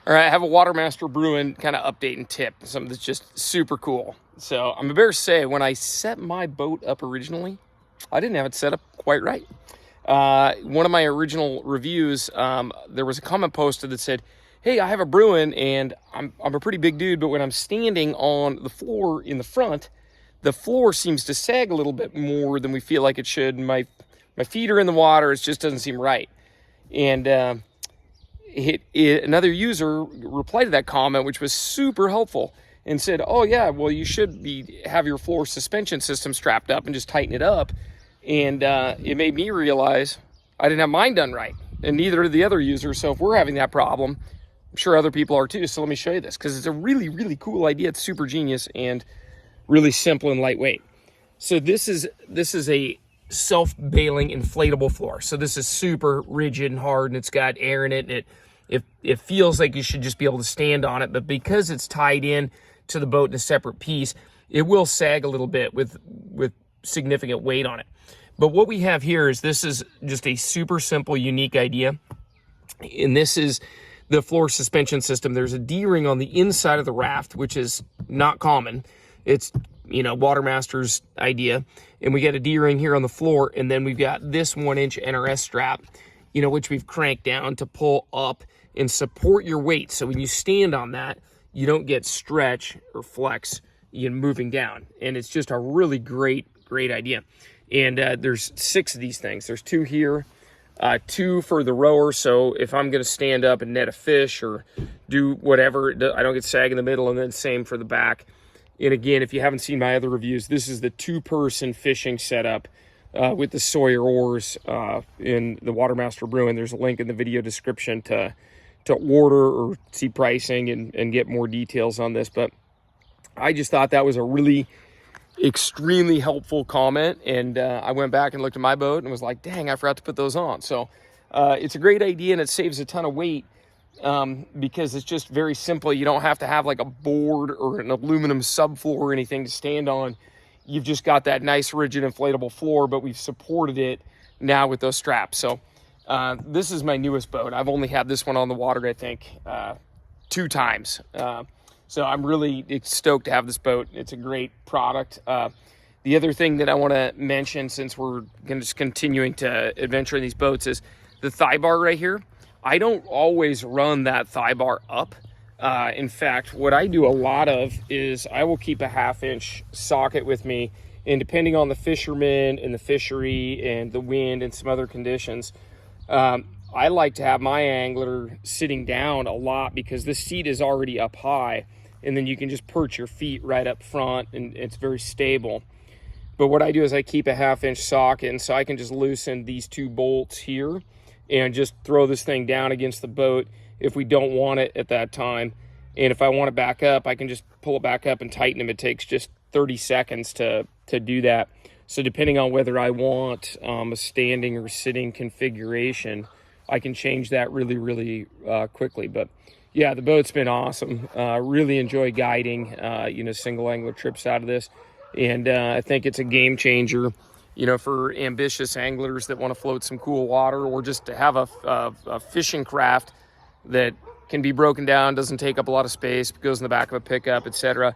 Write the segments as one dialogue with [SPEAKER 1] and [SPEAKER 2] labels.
[SPEAKER 1] All right, I have a WaterMaster Bruin kind of update and tip, something that's just super cool. So I'm embarrassed to say, when I set my boat up originally, I didn't have it set up quite right. One of my original reviews, there was a comment posted that said, hey, I have a Bruin and I'm a pretty big dude, but when I'm standing on the floor in the front, the floor seems to sag a little bit more than we feel like it should. My feet are in the water, it just doesn't seem right. And another user replied to that comment, which was super helpful, and said, oh yeah, well, you should have your floor suspension system strapped up and just tighten it up. And it made me realize I didn't have mine done right, and neither did the other users. So if we're having that problem, I'm sure other people are too. So let me show you this, because it's a really, really cool idea. It's super genius and really simple and lightweight. So this is a self-bailing inflatable floor. So this is super rigid and hard, and it's got air in it, and it feels like you should just be able to stand on it, but because it's tied in to the boat in a separate piece, it will sag a little bit with significant weight on it. But what we have here is, this is just a super simple, unique idea, and this is the floor suspension system. There's a D-ring on the inside of the raft, which is not common. It's, you know, WaterMaster's idea, and we got a D-ring here on the floor, and then we've got this 1-inch NRS strap, you know, which we've cranked down to pull up and support your weight. So when you stand on that, you don't get stretch or flex, you know, moving down. And it's just a really great idea. And there's 6 of these things. There's 2 here, 2 for the rower. So if I'm going to stand up and net a fish or do whatever, I don't get sag in the middle, and then same for the back. And again, if you haven't seen my other reviews, this is the 2-person fishing setup with the Sawyer oars in the WaterMaster Bruin. There's a link in the video description to order or see pricing and get more details on this. But I just thought that was a really extremely helpful comment, and I went back and looked at my boat and was like, dang, I forgot to put those on. So it's a great idea, and it saves a ton of weight because it's just very simple. You don't have to have like a board or an aluminum subfloor or anything to stand on. You've just got that nice rigid inflatable floor, but we've supported it now with those straps. So this is my newest boat. I've only had this one on the water, I think, 2 times. So I'm really stoked to have this boat. It's a great product. The other thing that I want to mention, since we're just continuing to adventure in these boats, is the thigh bar right here. I don't always run that thigh bar up. In fact, what I do a lot of is I will keep a 1/2-inch socket with me, and depending on the fisherman and the fishery and the wind and some other conditions, I like to have my angler sitting down a lot, because this seat is already up high, and then you can just perch your feet right up front, and it's very stable. But what I do is I keep a 1/2-inch socket, and so I can just loosen these 2 bolts here and just throw this thing down against the boat if we don't want it at that time. And if I want it back up, I can just pull it back up and tighten them. It takes just 30 seconds to do that. So depending on whether I want a standing or sitting configuration, I can change that really quickly. But yeah, the boat's been awesome. Really enjoy guiding, you know, single angler trips out of this. And I think it's a game changer, you know, for ambitious anglers that want to float some cool water, or just to have a fishing craft that can be broken down, doesn't take up a lot of space, goes in the back of a pickup, etc.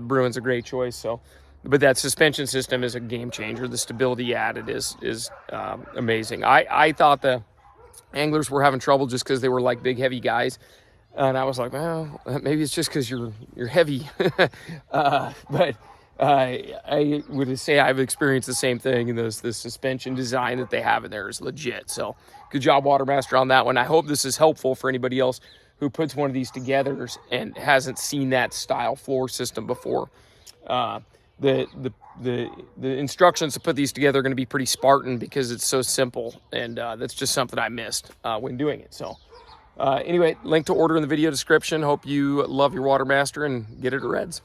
[SPEAKER 1] Bruin's a great choice. So, but that suspension system is a game changer. The stability added is amazing. I thought the anglers were having trouble just because they were like big, heavy guys, and I was like, well, maybe it's just because you're heavy. But I would say I've experienced the same thing, and the suspension design that they have in there is legit. So good job, WaterMaster, on that one. I hope this is helpful for anybody else who puts one of these together and hasn't seen that style floor system before. The instructions to put these together are going to be pretty Spartan, because it's so simple, and that's just something I missed when doing it. So anyway, link to order in the video description. Hope you love your WaterMaster and get it at Reds.